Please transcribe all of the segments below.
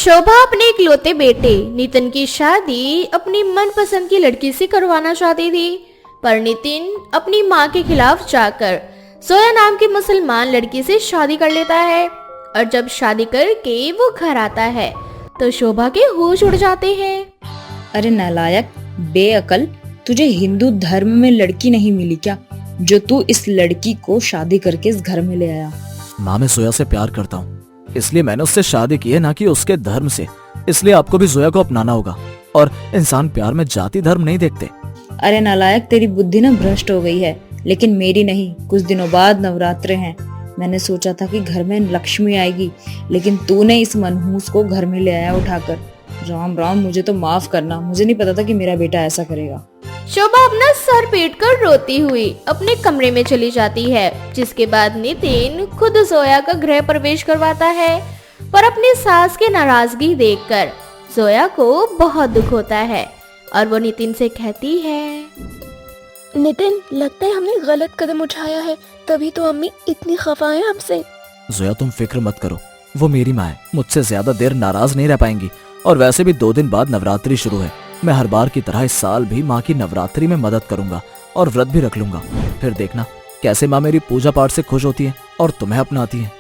शोभा अपने इकलौते बेटे नितिन की शादी अपनी मनपसंद की लड़की से करवाना चाहती थी, पर नितिन अपनी मां के खिलाफ जाकर जोया नाम की मुसलमान लड़की से शादी कर लेता है। और जब शादी करके वो घर आता है तो शोभा के होश उड़ जाते हैं। अरे नालायक, बेअकल, तुझे हिंदू धर्म में लड़की नहीं मिली क्या, जो तू इस लड़की को शादी करके इस घर में ले आया? माँ, मैं जोया से प्यार करता हूँ, इसलिए मैंने उससे शादी की है, ना कि उसके धर्म से। इसलिए आपको भी जोया को अपनाना होगा। और इंसान प्यार में जाति धर्म नहीं देखते। अरे नालायक, तेरी बुद्धि ना भ्रष्ट हो गई है, लेकिन मेरी नहीं। कुछ दिनों बाद नवरात्रे हैं। मैंने सोचा था कि घर में लक्ष्मी आएगी, लेकिन तूने इस मनहूस को घर में ले आया उठाकर। राम राम, मुझे तो माफ करना, मुझे नहीं पता था कि मेरा बेटा ऐसा करेगा। शोभा अपना सर पीट कर रोती हुई अपने कमरे में चली जाती है, जिसके बाद नितिन खुद जोया का गृह प्रवेश करवाता है। पर अपनी सास की नाराजगी देखकर जोया को बहुत दुख होता है और वो नितिन से कहती है, नितिन, लगता है हमने गलत कदम उठाया है, तभी तो अम्मी इतनी खफा है हमसे। जोया, तुम फिक्र मत करो, वो मेरी माँ है, मुझसे ज्यादा देर नाराज नहीं रह पाएंगी। और वैसे भी 2 दिन बाद नवरात्रि शुरू है। मैं हर बार की तरह इस साल भी माँ की नवरात्रि में मदद करूंगा और व्रत भी रख लूंगा। फिर देखना कैसे माँ मेरी पूजा पाठ से खुश होती है और तुम्हें अपनाती है।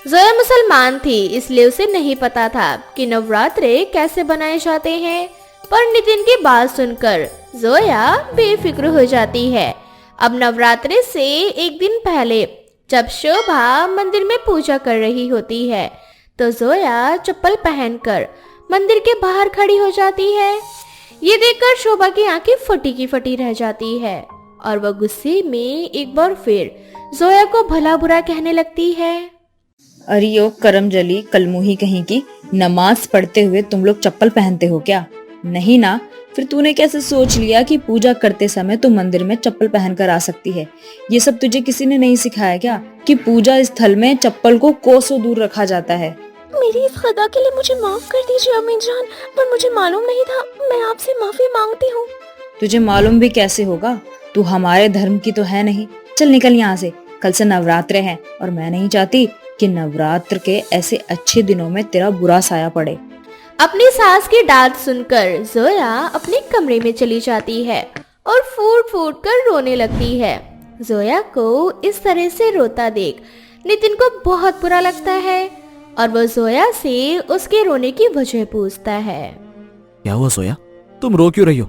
जोया मुसलमान थी, इसलिए उसे नहीं पता था कि नवरात्रे कैसे बनाए जाते हैं। पर नितिन की बात सुनकर जोया बेफिक्र हो जाती है। अब नवरात्रे से एक दिन पहले जब शोभा मंदिर में पूजा कर रही होती है तो जोया चप्पल पहनकर मंदिर के बाहर खड़ी हो जाती है। ये देखकर शोभा की आंखें फटी की फटी रह जाती है और वह गुस्से में एक बार फिर जोया को भला बुरा कहने लगती है। अरे ओ करमजली कलमुही कहीं की, नमाज पढ़ते हुए तुम लोग चप्पल पहनते हो क्या? नहीं ना? फिर तूने कैसे सोच लिया कि पूजा करते समय तो मंदिर में चप्पल पहनकर आ सकती है? ये सब तुझे किसी ने नहीं सिखाया क्या कि पूजा स्थल में चप्पल को कोसों दूर रखा जाता है? मेरी इस खता के लिए मुझे माफ कर दीजिए अम्मी जान, पर मुझे मालूम नहीं था। मैं आपसे माफी मांगती हूँ। तुझे मालूम भी कैसे होगा? तू हमारे धर्म की तो है नहीं। चल निकल यहाँ से, कल से नवरात्रे हैं और मैं नहीं चाहती कि नवरात्र के ऐसे अच्छे दिनों में तेरा बुरा साया पड़े। अपनी सास की डांट सुनकर जोया अपने कमरे में चली जाती है और फूट फूट कर रोने लगती है। जोया को इस तरह से रोता देख नितिन को बहुत बुरा लगता है और वो जोया से उसके रोने की वजह पूछता है। क्या हुआ जोया, तुम रो क्यों रही हो?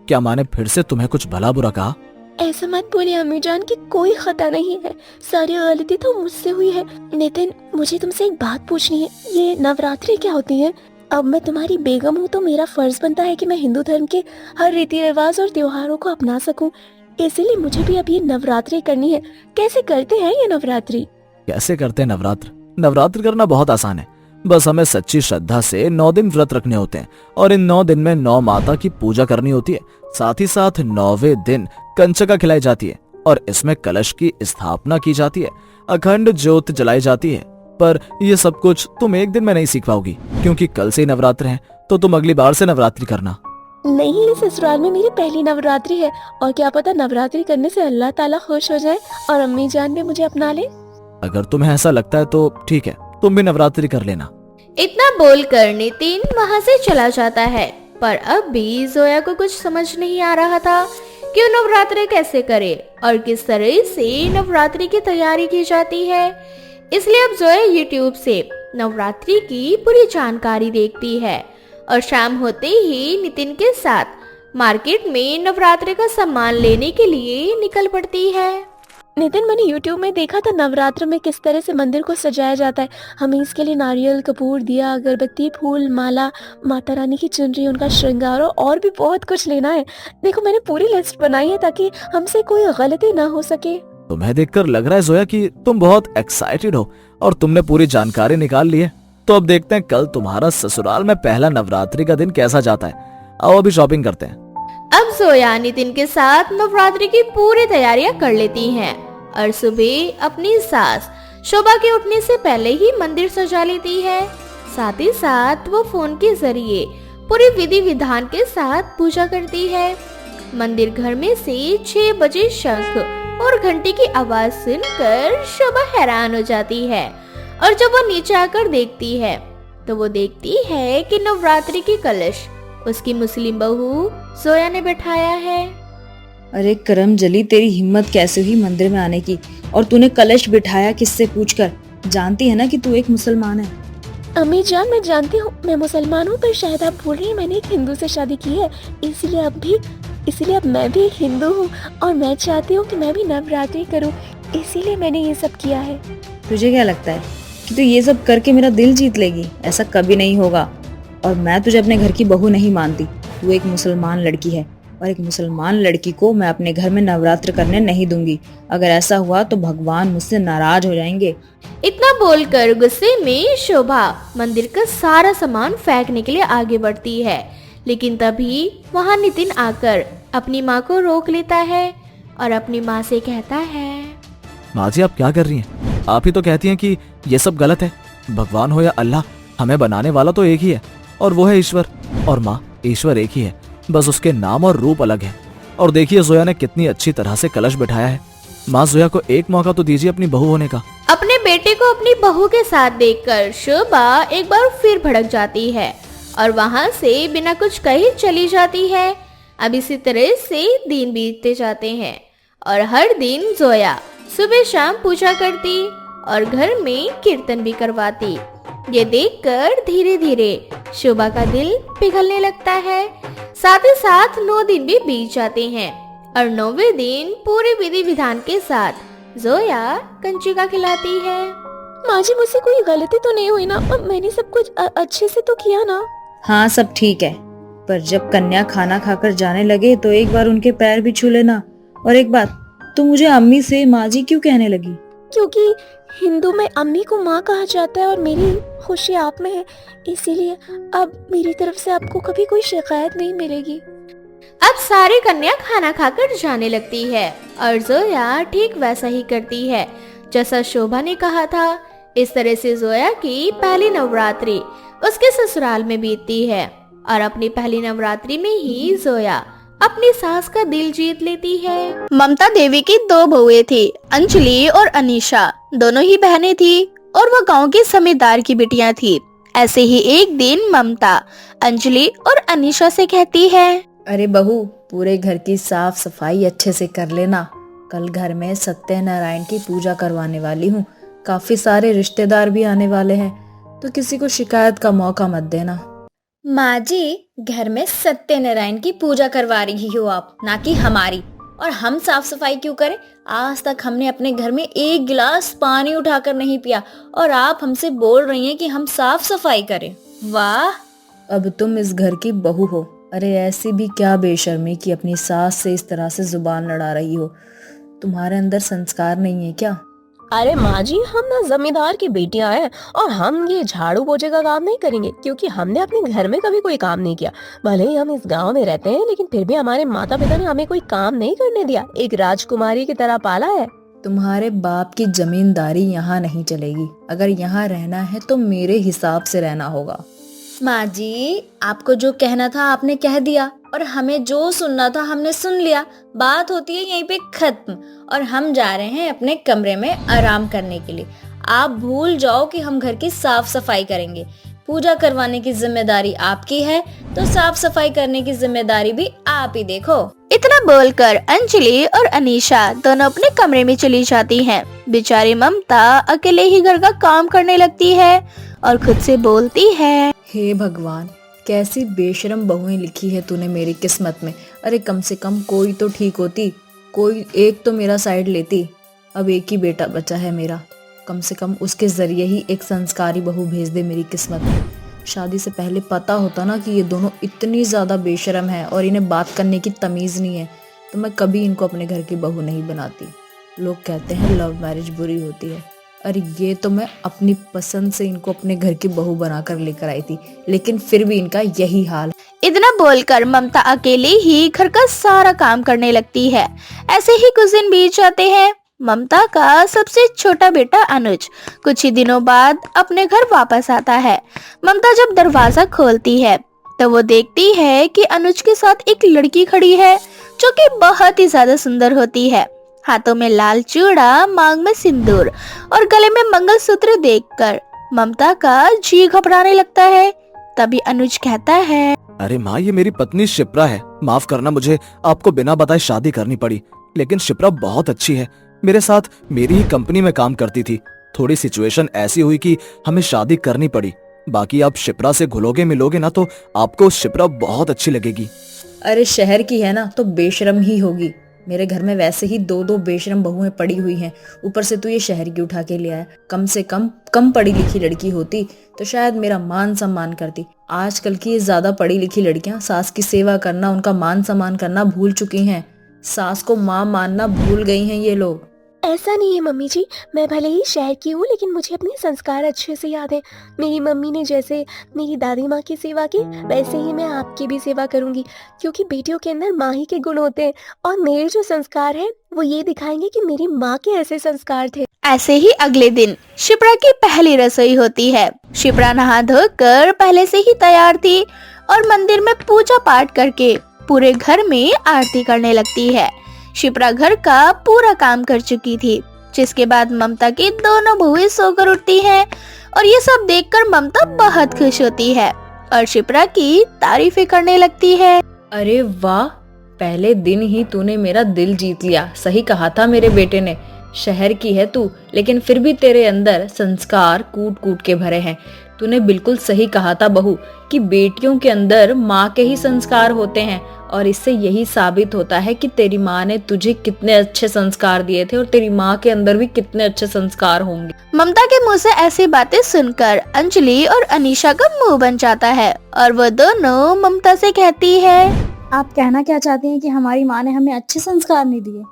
क्या माँ ने फिर से तुम्हें कुछ भला बुरा कहा? ऐसा मत बोलिए अम्मी जान की कोई खता नहीं है, सारी गलती तो मुझसे हुई है। नितिन, मुझे तुमसे एक बात पूछनी है, ये नवरात्रि क्या होती है? अब मैं तुम्हारी बेगम हूँ तो मेरा फर्ज बनता है कि मैं हिंदू धर्म के हर रीति रिवाज और त्योहारों को अपना सकूं। इसीलिए मुझे भी अब ये नवरात्रि करनी है। कैसे करते हैं ये नवरात्रि? कैसे करते हैं नवरात्र? नवरात्र करना बहुत आसान है। बस हमें सच्ची श्रद्धा से 9 दिन व्रत रखने होते हैं और इन 9 दिन में 9 माता की पूजा करनी होती है। साथ ही साथ 9वें दिन कंचका खिलाई जाती है और इसमें कलश की स्थापना की जाती है, अखंड ज्योत जलाई जाती है। पर ये सब कुछ तुम एक दिन में नहीं सीख पाओगी, क्योंकि कल से ही नवरात्र हैं, तो तुम अगली बार से नवरात्रि करना। नहीं, इस ससुराल में मेरी पहली नवरात्रि है और क्या पता नवरात्रि करने से अल्लाह ताला खुश हो जाए और अम्मी जान भी मुझे अपना ले। अगर तुम्हें ऐसा लगता है तो ठीक है, तुम भी नवरात्रि कर लेना। इतना बोलकर नितिन वहाँ से चला जाता है। पर अब भी जोया को कुछ समझ नहीं आ रहा था कि नवरात्रि कैसे करे और किस तरह से नवरात्रि की तैयारी की जाती है। इसलिए अब जोया यूट्यूब से नवरात्रि की पूरी जानकारी देखती है और शाम होते ही नितिन के साथ मार्केट में नवरात्रि का सामान लेने के लिए निकल पड़ती है। नितिन, मैंने YouTube में देखा था नवरात्र में किस तरह से मंदिर को सजाया जाता है। हमें इसके लिए नारियल, कपूर, दिया, अगरबत्ती, फूल, माला, माता रानी की चुनरी, उनका श्रृंगार और भी बहुत कुछ लेना है। देखो, मैंने पूरी लिस्ट बनाई है ताकि हमसे कोई गलती ना हो सके। तुम्हें देखकर लग रहा है जोया कि तुम बहुत एक्साइटेड हो और तुमने पूरी जानकारी निकाल ली है। तो अब देखते हैं कल तुम्हारा ससुराल में पहला नवरात्रि का दिन कैसा जाता है। आओ अभी शॉपिंग करते हैं। अब जोया नितिन के साथ नवरात्रि की पूरी तैयारियां कर लेती हैं और सुबह अपनी सास शोभा के उठने से पहले ही मंदिर सजा लेती है। साथ ही साथ वो फोन के जरिए पूरी विधि विधान के साथ पूजा करती है। मंदिर घर में से 6 बजे शंख और घंटी की आवाज सुनकर शोभा हैरान हो जाती है और जब वो नीचे आकर देखती है तो वो देखती है कि नवरात्रि की कलश उसकी मुस्लिम बहू जोया ने बैठाया है। अरे करमजली, तेरी हिम्मत कैसे हुई मंदिर में आने की? और तूने कलश बिठाया किससे पूछकर? जानती है ना कि तू एक मुसलमान है। अम्मी जान, मैं जानती हूँ मैं मुसलमान हूँ, पर शायद आप भूल रही हैं मैंने एक हिंदू से शादी की है, इसीलिए अब मैं भी एक हिंदू हूँ और मैं चाहती हूँ कि मैं भी नवरात्रि करूँ, इसीलिए मैंने ये सब किया है। तुझे क्या लगता है कि तू ये सब करके मेरा दिल जीत लेगी? ऐसा कभी नहीं होगा। और मैं तुझे अपने घर की बहू नहीं मानती। तू एक मुसलमान लड़की है और एक मुसलमान लड़की को मैं अपने घर में नवरात्र करने नहीं दूंगी। अगर ऐसा हुआ तो भगवान मुझसे नाराज हो जाएंगे। इतना बोलकर गुस्से में शोभा मंदिर का सारा सामान फेंकने के लिए आगे बढ़ती है, लेकिन तभी वहाँ नितिन आकर अपनी माँ को रोक लेता है और अपनी माँ से कहता है, माँ जी आप क्या कर रही हैं? आप ही तो कहती हैं कि ये सब गलत है। भगवान हो या अल्लाह, हमें बनाने वाला तो एक ही है और वो है ईश्वर। और माँ, ईश्वर एक ही है, बस उसके नाम और रूप अलग है। और देखिए जोया ने कितनी अच्छी तरह से कलश बिठाया है। माँ, जोया को एक मौका तो दीजिए अपनी बहू होने का। अपने बेटे को अपनी बहू के साथ देखकर शोभा एक बार फिर भड़क जाती है और वहाँ से बिना कुछ कहे चली जाती है। अब इसी तरह से दिन बीतते जाते हैं और हर दिन जोया सुबह शाम पूजा करती और घर में कीर्तन भी करवाती। ये देखकर धीरे धीरे शोभा का दिल पिघलने लगता है। साथ ही साथ 9 दिन भी बीत जाते हैं और 9वें दिन पूरे विधि विधान के साथ जोया कंचिका खिलाती है। माँ जी, मुझसे कोई गलती तो नहीं हुई ना? मैंने सब कुछ अच्छे से तो किया ना? हाँ, सब ठीक है, पर जब कन्या खाना खाकर जाने लगे तो एक बार उनके पैर भी छू लेना। और एक बात, तू मुझे अम्मी से माँ जी क्यों कहने लगी? क्योंकि हिंदू में अम्मी को माँ कहा जाता है और मेरी खुशी आप में है, इसीलिए अब मेरी तरफ से आपको कभी कोई शिकायत नहीं मिलेगी। अब सारी कन्या खाना खाकर जाने लगती है और जोया ठीक वैसा ही करती है जैसा शोभा ने कहा था। इस तरह से जोया की पहली नवरात्रि उसके ससुराल में बीतती है और अपनी पहली नवरात्रि में ही जोया अपनी सास का दिल जीत लेती है। ममता देवी की 2 बहुएं थी, अंजलि और अनीशा। दोनों ही बहनें थी और वह गांव के जमींदार की बेटियां थी। ऐसे ही एक दिन ममता अंजलि और अनीशा से कहती है, अरे बहू, पूरे घर की साफ सफाई अच्छे से कर लेना। कल घर में सत्यनारायण की पूजा करवाने वाली हूँ। काफी सारे रिश्तेदार भी आने वाले हैं, तो किसी को शिकायत का मौका मत देना। माँ जी, घर में सत्यनारायण की पूजा करवा रही हो आप, ना कि हमारी। और हम साफ सफाई क्यों करें? आज तक हमने अपने घर में एक गिलास पानी उठाकर नहीं पिया और आप हमसे बोल रही हैं कि हम साफ सफाई करें। वाह! अब तुम इस घर की बहू हो। अरे ऐसी भी क्या बेशर्मी कि अपनी सास से इस तरह से जुबान लड़ा रही हो। तुम्हारे अंदर संस्कार नहीं है क्या? अरे माँ जी, हम ना जमींदार की बेटियां हैं और हम ये झाड़ू पोछे का काम नहीं करेंगे, क्योंकि हमने अपने घर में कभी कोई काम नहीं किया। भले ही हम इस गांव में रहते हैं, लेकिन फिर भी हमारे माता पिता ने हमें कोई काम नहीं करने दिया। एक राजकुमारी की तरह पाला है। तुम्हारे बाप की जमींदारी यहाँ नहीं चलेगी। अगर यहाँ रहना है तो मेरे हिसाब से रहना होगा। माँ जी, आपको जो कहना था आपने कह दिया और हमें जो सुनना था हमने सुन लिया। बात होती है यहीं पे खत्म और हम जा रहे हैं अपने कमरे में आराम करने के लिए। आप भूल जाओ कि हम घर की साफ सफाई करेंगे। पूजा करवाने की जिम्मेदारी आपकी है, तो साफ सफाई करने की जिम्मेदारी भी आप ही देखो। इतना बोलकर अंजलि और अनीशा दोनों अपने कमरे में चली जाती हैं। बेचारी ममता अकेले ही घर का काम करने लगती है और खुद से बोलती है, हे भगवान, कैसी बेशरम बहुएं लिखी है तूने मेरी किस्मत में। अरे कम से कम कोई तो ठीक होती, कोई एक तो मेरा साइड लेती। अब एक ही बेटा बचा है मेरा, कम से कम उसके जरिए ही एक संस्कारी बहू भेज दे मेरी किस्मत में। शादी से पहले पता होता ना कि ये दोनों इतनी ज्यादा बेशरम है और इन्हें बात करने की तमीज नहीं है, तो मैं कभी इनको अपने घर की बहू नहीं बनाती। लोग कहते हैं लव मैरिज बुरी होती है। अरे ये तो मैं अपनी पसंद से इनको अपने घर की बहू बनाकर लेकर आई थी, लेकिन फिर भी इनका यही हाल। इतना बोलकर ममता अकेले ही घर का सारा काम करने लगती है। ऐसे ही कुछ दिन बीत जाते हैं। ममता का सबसे छोटा बेटा अनुज कुछ ही दिनों बाद अपने घर वापस आता है। ममता जब दरवाजा खोलती है तो वो देखती है कि अनुज के साथ एक लड़की खड़ी है जो कि बहुत ही ज्यादा सुंदर होती है। हाथों में लाल चूड़ा, मांग में सिंदूर और गले में मंगलसूत्र देखकर ममता का जी घबराने लगता है। तभी अनुज कहता है, अरे माँ, ये मेरी पत्नी शिप्रा है। माफ करना, मुझे आपको बिना बताए शादी करनी पड़ी। लेकिन शिप्रा बहुत अच्छी है, मेरे साथ मेरी ही कंपनी में काम करती थी। थोड़ी सिचुएशन ऐसी हुई कि हमें शादी करनी पड़ी। बाकी आप शिप्रा से घुलोगे मिलोगे ना तो आपको शिप्रा बहुत अच्छी लगेगी। अरे शहर की है ना तो बेशरम ही होगी। मेरे घर में वैसे ही दो दो बेशरम बहुएं पड़ी हुई हैं, ऊपर से तू ये शहर की उठा के ले आया। कम से कम पढ़ी लिखी लड़की होती तो शायद मेरा मान सम्मान करती। आजकल की ये ज्यादा पढ़ी लिखी लड़कियां सास की सेवा करना, उनका मान सम्मान करना भूल चुकी हैं। सास को माँ मानना भूल गई हैं ये लोग। ऐसा नहीं है मम्मी जी, मैं भले ही शहर की हूँ लेकिन मुझे अपने संस्कार अच्छे से याद है। मेरी मम्मी ने जैसे मेरी दादी माँ की सेवा की वैसे ही मैं आपकी भी सेवा करूँगी, क्योंकि बेटियों के अंदर माँ ही के गुण होते हैं और मेरे जो संस्कार हैं वो ये दिखाएंगे कि मेरी माँ के ऐसे संस्कार थे। ऐसे ही अगले दिन शिप्रा की पहली रसोई होती है। शिप्रा नहा धोकर पहले से ही तैयार थी और मंदिर में पूजा पाठ करके पूरे घर में आरती करने लगती है। शिप्रा घर का पूरा काम कर चुकी थी, जिसके बाद ममता की दोनों बहुएं सोकर उठती हैं और ये सब देखकर ममता बहुत खुश होती है और शिप्रा की तारीफें करने लगती है। अरे वाह, पहले दिन ही तूने मेरा दिल जीत लिया। सही कहा था मेरे बेटे ने, शहर की है तू लेकिन फिर भी तेरे अंदर संस्कार कूट कूट के भरे हैं। तूने बिल्कुल सही कहा था बहू कि बेटियों के अंदर माँ के ही संस्कार होते हैं और इससे यही साबित होता है कि तेरी माँ ने तुझे कितने अच्छे संस्कार दिए थे और तेरी माँ के अंदर भी कितने अच्छे संस्कार होंगे। ममता के मुंह से ऐसी बातें सुनकर अंजलि और अनीशा का मुंह बन जाता है और वो दोनों ममता से कहती है, आप कहना क्या चाहती हैं कि हमारी माँ ने हमें अच्छे संस्कार नहीं दिए?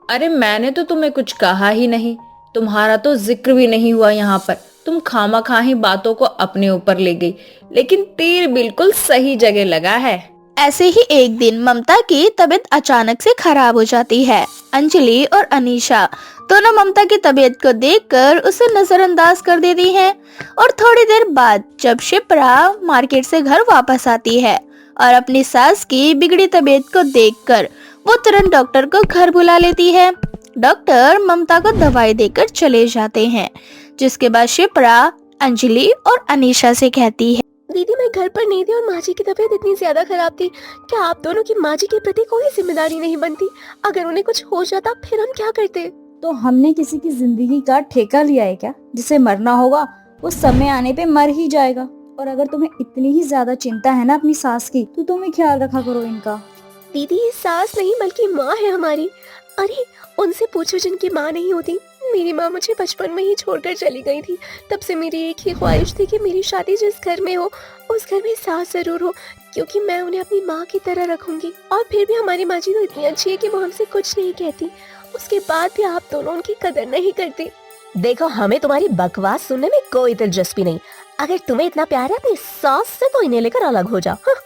अरे मैंने तो तुम्हें कुछ कहा ही नहीं, तुम्हारा तो जिक्र भी नहीं हुआ यहाँ पर। तुम खामखा ही बातों को अपने ऊपर ले गई, लेकिन तीर बिल्कुल सही जगह लगा है। ऐसे ही एक दिन ममता की तबीयत अचानक से खराब हो जाती है। अंजलि और अनीशा दोनों ममता की तबीयत को देखकर उसे नजरअंदाज कर देती हैं और थोड़ी देर बाद जब शिप्रा मार्केट से घर वापस आती है और अपनी सास की बिगड़ी तबीयत को देखकर वो तुरंत डॉक्टर को घर बुला लेती है। डॉक्टर ममता को दवाई देकर चले जाते हैं, जिसके बाद शिप्रा अंजलि और अनीशा से कहती है, दीदी मैं घर पर नहीं थी और माँ जी की तबीयत इतनी ज्यादा खराब थी, क्या आप दोनों की माँ जी के प्रति कोई जिम्मेदारी नहीं बनती? अगर उन्हें कुछ हो जाता फिर हम क्या करते? तो हमने किसी की जिंदगी का ठेका लिया है क्या? जिसे मरना होगा वो समय आने पे मर ही जाएगा। और अगर तुम्हें इतनी ही ज्यादा चिंता है ना अपनी सास की, तो तुम ही ख्याल रखा करो इनका। दीदी ये सास नहीं बल्कि माँ है हमारी। अरे उनसे पूछो जिनकी माँ नहीं होती। मेरी माँ मुझे बचपन में ही छोड़कर चली गई थी। तब से मेरी एक ही ख्वाहिश थी कि मेरी शादी जिस घर में हो उस घर में सास जरूर हो, क्योंकि मैं उन्हें अपनी माँ की तरह रखूंगी। और फिर भी हमारी माँ जी तो इतनी अच्छी है कि वो हमसे कुछ नहीं कहती, उसके बाद भी आप दोनों उनकी कदर नहीं करते। देखो हमें तुम्हारी बकवास सुनने में कोई दिलचस्पी नहीं। अगर तुम्हें इतना प्यार है अपनी सास से तो इन्हें लेकर अलग हो जाओ। हाँ।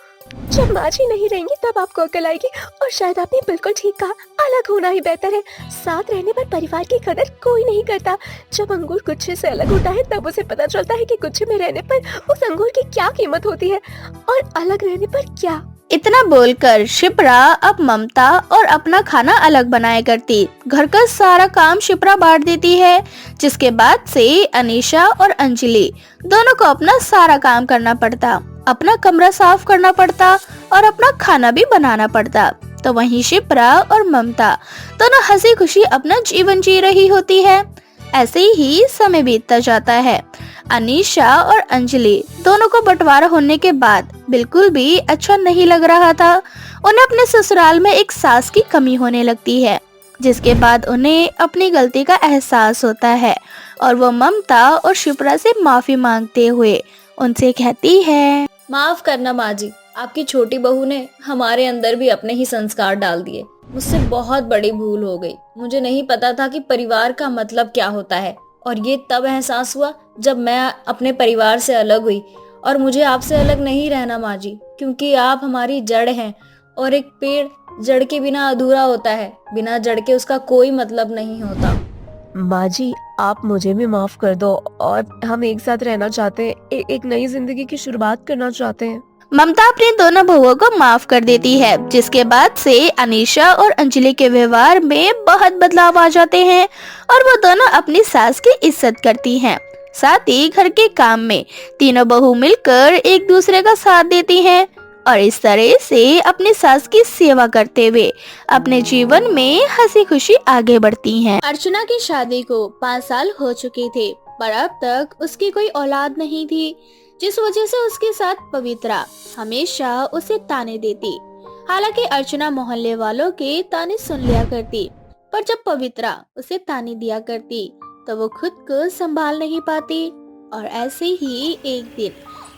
जब माँ जी नहीं रहेंगी तब आपको अकल आएगी। और शायद आपने बिल्कुल ठीक कहा, अलग होना ही बेहतर है। साथ रहने पर परिवार की कदर कोई नहीं करता। जब अंगूर गुच्छे से अलग होता है तब उसे पता चलता है कि गुच्छे में रहने पर उस अंगूर की क्या कीमत होती है और अलग रहने पर क्या। इतना बोलकर शिप्रा अब ममता और अपना खाना अलग बनाया करती। घर का सारा काम शिप्रा बांट देती है, जिसके बाद से अनीशा और अंजलि दोनों को अपना सारा काम करना पड़ता। अपना कमरा साफ करना पड़ता और अपना खाना भी बनाना पड़ता। तो वहीं शिप्रा और ममता दोनों हंसी खुशी अपना जीवन जी रही होती है। ऐसे ही समय बीतता जाता है। अनीशा और अंजलि दोनों को बंटवारा होने के बाद बिल्कुल भी अच्छा नहीं लग रहा था। उन्हें अपने ससुराल में एक सास की कमी होने लगती है, जिसके बाद उन्हें अपनी गलती का एहसास होता है और वो ममता और शिप्रा से माफी मांगते हुए उनसे कहती है, माफ करना माँ जी, आपकी छोटी बहू ने हमारे अंदर भी अपने ही संस्कार डाल दिए। मुझसे बहुत बड़ी भूल हो गई। मुझे नहीं पता था कि परिवार का मतलब क्या होता है, और ये तब एहसास हुआ जब मैं अपने परिवार से अलग हुई। और मुझे आपसे अलग नहीं रहना माँ जी, क्योंकि आप हमारी जड़ हैं और एक पेड़ जड़ के बिना अधूरा होता है, बिना जड़ के उसका कोई मतलब नहीं होता। माँ जी आप मुझे भी माफ कर दो और हम एक साथ रहना चाहते हैं, एक नई जिंदगी की शुरुआत करना चाहते हैं। ममता अपनी दोनों बहुओं को माफ कर देती है, जिसके बाद से अनीशा और अंजलि के व्यवहार में बहुत बदलाव आ जाते हैं और वो दोनों अपनी सास की इज्जत करती हैं। साथ ही घर के काम में तीनों बहू मिलकर एक दूसरे का साथ देती हैं और इस तरह से अपनी सास की सेवा करते हुए अपने जीवन में हंसी खुशी आगे बढ़ती हैं। अर्चना की शादी को 5 साल हो चुके थे, पर अब तक उसकी कोई औलाद नहीं थी, जिस वजह से उसके साथ पवित्रा हमेशा उसे ताने देती। हालांकि अर्चना मोहल्ले वालों के ताने सुन लिया करती, पर जब पवित्रा उसे ताने दिया करती तो वो खुद को संभाल नहीं पाती। और ऐसे ही एक दिन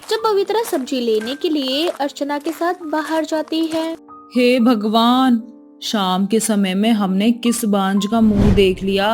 जब पवित्रा सब्जी लेने के लिए अर्चना के साथ बाहर जाती है। हे भगवान, शाम के समय में हमने किस बांझ का मुंह देख लिया।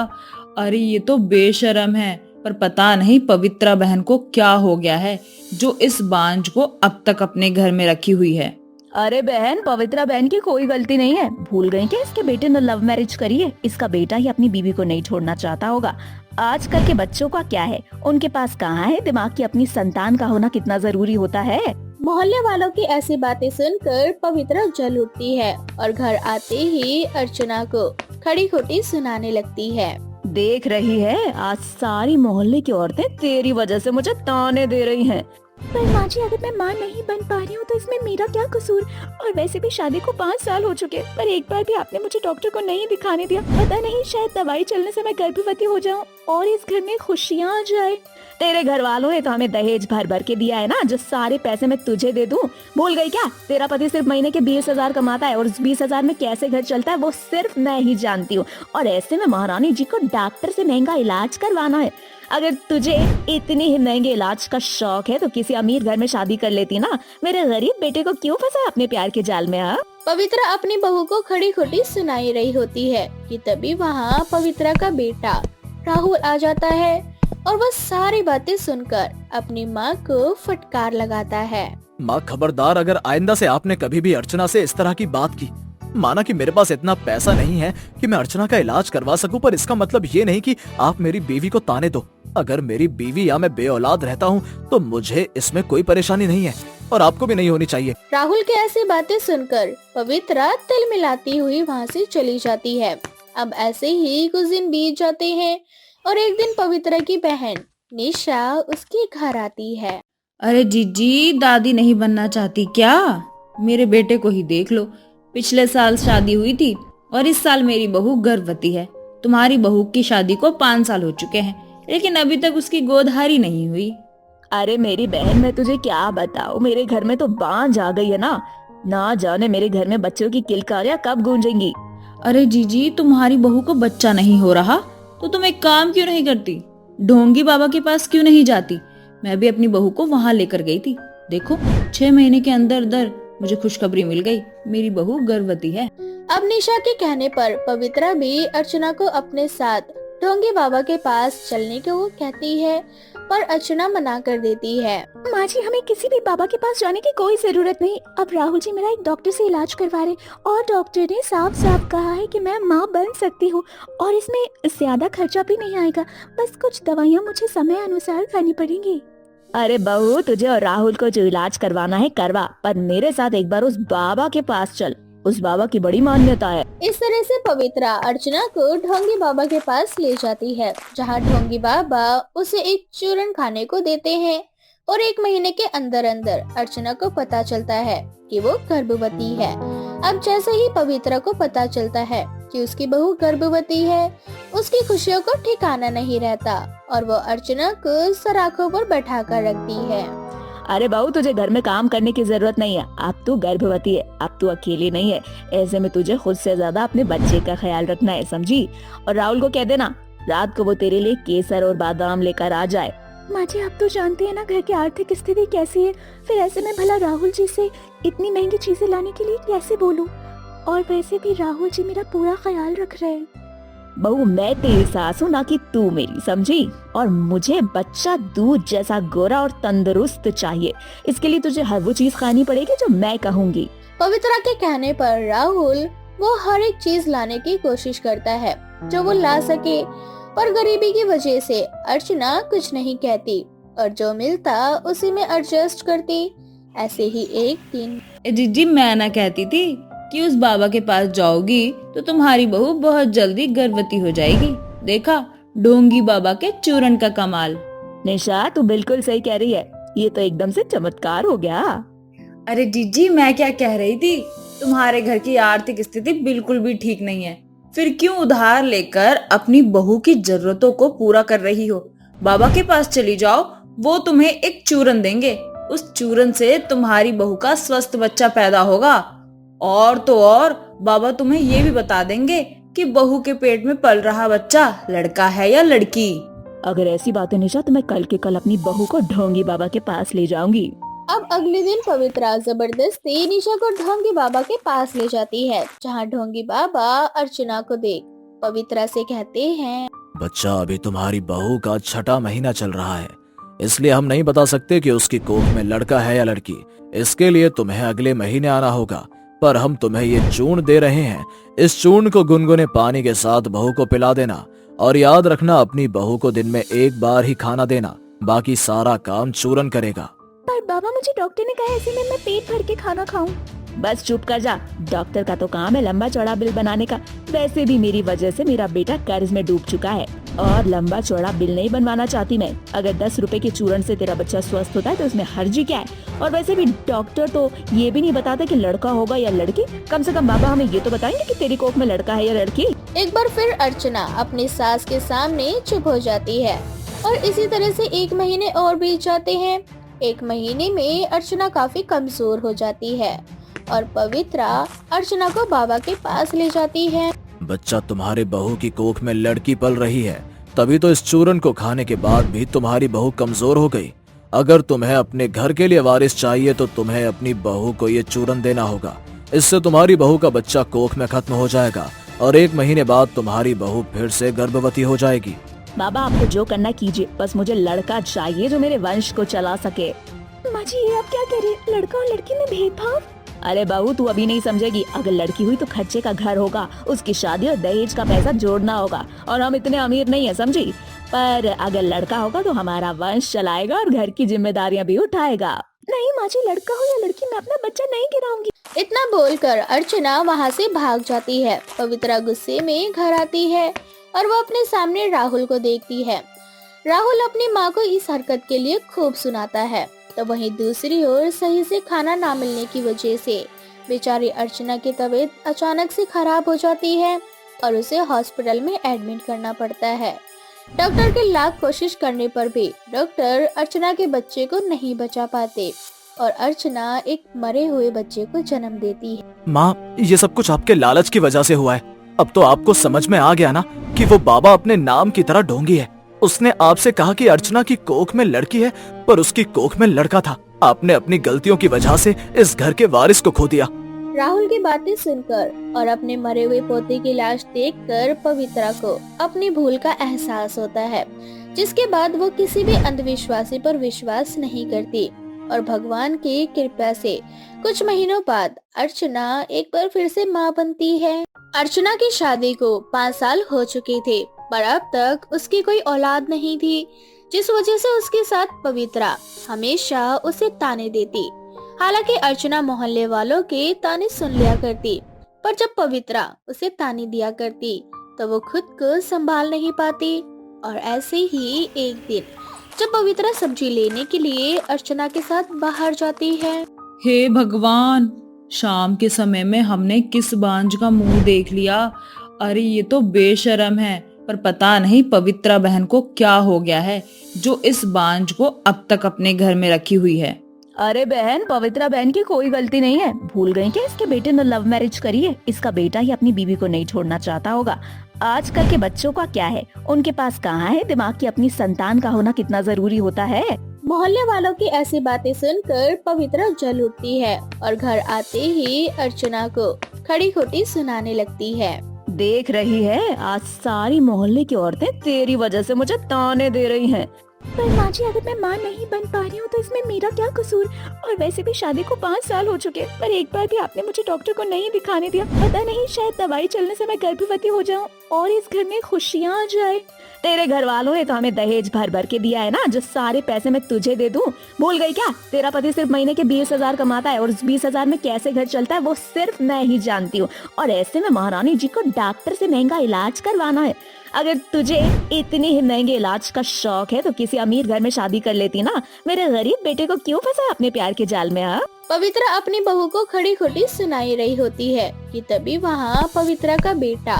अरे ये तो बेशर्म है, पर पता नहीं पवित्रा बहन को क्या हो गया है जो इस बांझ को अब तक अपने घर में रखी हुई है। अरे बहन, पवित्रा बहन की कोई गलती नहीं है। भूल गई कि इसके बेटे ने लव मैरिज करी है। इसका बेटा ही अपनी बीवी को नहीं छोड़ना चाहता होगा। आजकल के बच्चों का क्या है, उनके पास कहाँ है दिमाग की अपनी संतान का होना कितना जरूरी होता है। मोहल्ले वालों की ऐसी बातें सुनकर पवित्रा जल उठती है और घर आते ही अर्चना को खड़ी खोटी सुनाने लगती है। देख रही है, आज सारी मोहल्ले की औरतें तेरी वजह से मुझे ताने दे रही हैं। पर माँ जी, अगर मैं माँ नहीं बन पा रही हूँ तो इसमें मेरा क्या कसूर। और वैसे भी शादी को 5 साल हो चुके, पर एक बार भी आपने मुझे डॉक्टर को नहीं दिखाने दिया। पता नहीं, शायद दवाई चलने से मैं गर्भवती हो जाऊँ और इस घर में खुशियाँ आ जाए। तेरे घर वालों ने तो हमें दहेज भर भर के दिया है ना, जो सारे पैसे मैं तुझे दे दूं। भूल गई क्या? तेरा पति सिर्फ महीने के 20,000 कमाता है और उस 20,000 में कैसे घर चलता है वो सिर्फ मैं ही जानती हूँ। और ऐसे में महारानी जी को डॉक्टर से महंगा इलाज करवाना है। अगर तुझे इतनी ही महंगे इलाज का शौक है तो किसी अमीर घर में शादी कर लेती ना। मेरे गरीब बेटे को क्यों फंसा अपने प्यार के जाल में? हाँ, पवित्रा अपनी बहू को खड़ी खोटी सुनाई रही होती है कि तभी वहाँ पवित्रा का बेटा राहुल आ जाता है और वह सारी बातें सुनकर अपनी माँ को फटकार लगाता है। माँ खबरदार, अगर आइंदा से आपने कभी भी अर्चना से इस तरह की बात की, माना कि मेरे पास इतना पैसा नहीं है कि मैं अर्चना का इलाज करवा सकूं, पर इसका मतलब ये नहीं कि आप मेरी बीवी को ताने दो। अगर मेरी बीवी या मैं बेऔलाद रहता हूँ तो मुझे इसमें कोई परेशानी नहीं है और आपको भी नहीं होनी चाहिए। राहुल की ऐसी बातें सुनकर पवित्रा तिल मिलाती हुई वहाँ से चली जाती है। अब ऐसे ही कुछ दिन बीत जाते हैं और एक दिन पवित्रा की बहन निशा उसके घर आती है। अरे जीजी, दादी नहीं बनना चाहती क्या? मेरे बेटे को ही देख लो, पिछले साल शादी हुई थी और इस साल मेरी बहू गर्भवती है। तुम्हारी बहू की शादी को 5 साल हो चुके हैं, लेकिन अभी तक उसकी गोदहारी नहीं हुई। अरे मेरी बहन, मैं तुझे क्या बताऊं, मेरे घर में तो बांझ आ गई है ना जाने मेरे घर में बच्चों की किलकारियां कब गूंजेंगी। अरे जीजी, तुम्हारी बहू को बच्चा नहीं हो रहा तो तुम एक काम क्यों नहीं करती? ढोंगी बाबा के पास क्यों नहीं जाती? मैं भी अपनी बहू को वहाँ लेकर गई थी। देखो, 6 महीने के अंदर अंदर मुझे खुशखबरी मिल गई, मेरी बहू गर्भवती है। अब निशा के कहने पर पवित्रा भी अर्चना को अपने साथ ढोंगी बाबा के पास चलने को कहती है, पर अर्चना मना कर देती है। माँ जी, हमें किसी भी बाबा के पास जाने की कोई जरूरत नहीं। अब राहुल जी मेरा एक डॉक्टर से इलाज करवा रहे और डॉक्टर ने साफ साफ कहा है कि मैं माँ बन सकती हूँ और इसमें ज्यादा खर्चा भी नहीं आएगा। बस कुछ दवाइयाँ मुझे समय अनुसार खानी पड़ेंगी। अरे बहू, तुझे और राहुल को जो इलाज करवाना है करवा, पर मेरे साथ एक बार उस बाबा के पास चल। उस बाबा की बड़ी मान्यता है। इस तरह से पवित्रा अर्चना को ढोंगी बाबा के पास ले जाती है, जहाँ ढोंगी बाबा उसे एक चूरन खाने को देते हैं और 1 महीने के अंदर अंदर अर्चना को पता चलता है कि वो गर्भवती है। अब जैसे ही पवित्रा को पता चलता है कि उसकी बहू गर्भवती है, उसकी खुशियों को ठिकाना नहीं रहता और वो अर्चना को सराखों पर बैठा कर रखती है। अरे बहू, तुझे घर में काम करने की जरूरत नहीं है। अब तू गर्भवती है, अब तू अकेली नहीं है। ऐसे में तुझे खुद से ज्यादा अपने बच्चे का ख्याल रखना है, समझी? और राहुल को कह देना रात को वो तेरे लिए केसर और बादाम लेकर आ जाए। माँ जी, आप तो जानते हैं ना घर की आर्थिक स्थिति कैसी है। फिर ऐसे में भला राहुल जी से इतनी महंगी चीजें लाने के लिए कैसे बोलूं? और वैसे भी राहुल जी मेरा पूरा ख्याल रख रहे हैं। बहू, मैं तेरी सास हूँ, ना कि तू मेरी, समझी? और मुझे बच्चा दूध जैसा गोरा और तंदुरुस्त चाहिए। इसके लिए तुझे हर वो चीज खानी पड़ेगी जो मैं कहूँगी। पवित्रा के कहने पर राहुल वो हर एक चीज लाने की कोशिश करता है जो वो ला सके, पर गरीबी की वजह से अर्चना कुछ नहीं कहती और जो मिलता उसी में एडजस्ट करती। ऐसे ही एक दिन जीजी, मैं ना कहती थी कि उस बाबा के पास जाओगी तो तुम्हारी बहू बहुत जल्दी गर्भवती हो जाएगी। देखा ढोंगी बाबा के चूरन का कमाल। निशा तू बिल्कुल सही कह रही है, ये तो एकदम से चमत्कार हो गया। अरे जीजी, मैं क्या कह रही थी, तुम्हारे घर की आर्थिक स्थिति बिल्कुल भी ठीक नहीं है, फिर क्यों उधार लेकर अपनी बहू की जरूरतों को पूरा कर रही हो। बाबा के पास चली जाओ, वो तुम्हें एक चूरन देंगे, उस चूरन से तुम्हारी बहू का स्वस्थ बच्चा पैदा होगा। और तो और बाबा तुम्हें ये भी बता देंगे कि बहू के पेट में पल रहा बच्चा लड़का है या लड़की। अगर ऐसी बात है निशा, तो मैं कल के कल अपनी बहू को ढोंगी बाबा के पास ले जाऊंगी। अब अगले दिन पवित्रा जबरदस्ती निशा को ढोंगी बाबा के पास ले जाती है, जहाँ ढोंगी बाबा अर्चना को देख पवित्रा से कहते हैं, बच्चा अभी तुम्हारी बहू का 6वां महीना चल रहा है, इसलिए हम नहीं बता सकते कि उसकी कोख में लड़का है या लड़की। इसके लिए तुम्हें अगले महीने आना होगा, पर हम तुम्हें ये चूर्ण दे रहे हैं। इस चूर्ण को गुनगुने पानी के साथ बहू को पिला देना, और याद रखना अपनी बहू को दिन में एक बार ही खाना देना, बाकी सारा काम चूरन करेगा। पर बाबा मुझे डॉक्टर ने कहा ऐसे में मैं पेट भर के खाना खाऊं। बस चुप कर जा, डॉक्टर का तो काम है लंबा चौड़ा बिल बनाने का। वैसे भी मेरी वजह से मेरा बेटा कर्ज में डूब चुका है, और लंबा चौड़ा बिल नहीं बनवाना चाहती मैं। अगर 10 रुपए के चूरन से तेरा बच्चा स्वस्थ होता है तो उसमें हर्जी क्या है। और वैसे भी डॉक्टर तो ये भी नहीं बताता कि लड़का होगा या लड़की। कम से कम बाबा हमें ये तो बताएंगे कि तेरी कोख में लड़का है या लड़की। एक बार फिर अर्चना अपनी सास के सामने चुप हो जाती है, और इसी तरह से 1 महीने और बीत जाते हैं। 1 महीने में अर्चना काफी कमजोर हो जाती है, और पवित्रा अर्चना को बाबा के पास ले जाती है। बच्चा, तुम्हारे बहू की कोख में लड़की पल रही है, तभी तो इस चूरन को खाने के बाद भी तुम्हारी बहू कमजोर हो गई। अगर तुम्हें अपने घर के लिए वारिस चाहिए तो तुम्हें अपनी बहू को ये चूरन देना होगा। इससे तुम्हारी बहू का बच्चा कोख में खत्म हो जाएगा, और 1 महीने बाद तुम्हारी बहू फिर से गर्भवती हो जाएगी। बाबा आपको जो करना कीजिए, बस मुझे लड़का चाहिए जो मेरे वंश को चला सके। माँ जी ये आप क्या कह रही है, लड़का और लड़की में भेदभाव? अरे बहू तू अभी नहीं समझेगी। अगर लड़की हुई तो खर्चे का घर होगा, उसकी शादी और दहेज का पैसा जोड़ना होगा, और हम इतने अमीर नहीं है समझी। पर अगर लड़का होगा तो हमारा वंश चलाएगा और घर की जिम्मेदारियां भी उठाएगा। नहीं माँ जी, लड़का हो या लड़की मैं अपना बच्चा नहीं गिराऊंगी। इतना बोलकर अर्चना वहाँ से भाग जाती है। पवित्रा गुस्से में घर आती है, और वो अपने सामने राहुल को देखती है। राहुल अपनी माँ को इस हरकत के लिए खूब सुनाता है। तो वहीं दूसरी ओर सही से खाना ना मिलने की वजह से बेचारी अर्चना की तबीयत अचानक से खराब हो जाती है, और उसे हॉस्पिटल में एडमिट करना पड़ता है। डॉक्टर के लाख कोशिश करने पर भी डॉक्टर अर्चना के बच्चे को नहीं बचा पाते, और अर्चना एक मरे हुए बच्चे को जन्म देती है। माँ, ये सब कुछ आपके लालच की वजह से हुआ है। अब तो आपको समझ में आ गया ना कि वो बाबा अपने नाम की तरह ढोंगी है। उसने आपसे कहा कि अर्चना की कोख में लड़की है, पर उसकी कोख में लड़का था। आपने अपनी गलतियों की वजह से इस घर के वारिस को खो दिया। राहुल की बातें सुनकर और अपने मरे हुए पोते की लाश देखकर पवित्रा को अपनी भूल का एहसास होता है, जिसके बाद वो किसी भी अंधविश्वासी पर विश्वास नहीं करती, और भगवान की कृपा से कुछ महीनों बाद अर्चना एक बार फिर से माँ बनती है। अर्चना की शादी को 5 साल हो चुके थे, पर अब तक उसकी कोई औलाद नहीं थी, जिस वजह से उसके साथ पवित्रा हमेशा उसे ताने देती। हालांकि अर्चना मोहल्ले वालों के ताने सुन लिया करती, पर जब पवित्रा उसे ताने दिया करती तो वो खुद को संभाल नहीं पाती। और ऐसे ही एक दिन जब पवित्रा सब्जी लेने के लिए अर्चना के साथ बाहर जाती है। हे भगवान, शाम के समय में हमने किस बांझ का मुंह देख लिया। अरे ये तो बेशरम है, पर पता नहीं पवित्रा बहन को क्या हो गया है जो इस बांझ को अब तक अपने घर में रखी हुई है। अरे बहन, पवित्रा बहन की कोई गलती नहीं है। भूल गई क्या इसके बेटे ने लव मैरिज करी है। इसका बेटा ही अपनी बीवी को नहीं छोड़ना चाहता होगा। आजकल के बच्चों का क्या है, उनके पास कहाँ है दिमाग की अपनी संतान का होना कितना जरूरी होता है। मोहल्ले वालों की ऐसी बातें सुनकर पवित्रा जल उठती है, और घर आते ही अर्चना को खड़ी खोटी सुनाने लगती है। देख रही है, आज सारी मोहल्ले की औरतें तेरी वजह से मुझे ताने दे रही हैं। पर माँ जी, अगर मैं माँ नहीं बन पा रही हूँ तो इसमें मेरा क्या कसूर। और वैसे भी शादी को 5 साल हो चुके, पर एक बार भी आपने मुझे डॉक्टर को नहीं दिखाने दिया। पता नहीं, शायद दवाई चलने से मैं गर्भवती हो जाऊँ और इस घर में खुशियाँ आ जाए। तेरे घर वालों ने तो हमें दहेज भर भर के दिया है ना, जो सारे पैसे मैं तुझे दे दूं। भूल गई क्या? तेरा पति सिर्फ महीने के 20,000 कमाता है, और उस 20,000 में कैसे घर चलता है वो सिर्फ मैं ही जानती हूँ। और ऐसे में महारानी जी को डॉक्टर से महंगा इलाज करवाना है। अगर तुझे इतनी ही महंगे इलाज का शौक है तो किसी किसी अमीर घर में शादी कर लेती ना, मेरे गरीब बेटे को क्यों फंसा अपने प्यार के जाल में। हाँ, पवित्रा अपनी बहू को खड़ी खोटी सुनाई रही होती है कि तभी वहाँ पवित्रा का बेटा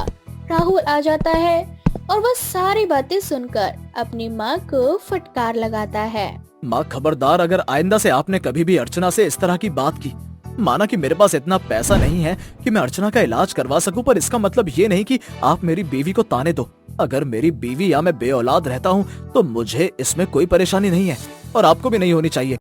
राहुल आ जाता है और वह सारी बातें सुनकर अपनी माँ को फटकार लगाता है। माँ खबरदार, अगर आइंदा से आपने कभी भी अर्चना से इस तरह की बात की, माना कि मेरे पास इतना पैसा नहीं है कि मैं अर्चना का इलाज करवा सकूं, पर इसका मतलब ये नहीं कि आप मेरी बीवी को ताने दो। अगर मेरी बीवी या मैं बेऔलाद रहता हूं तो मुझे इसमें कोई परेशानी नहीं है और आपको भी नहीं होनी चाहिए।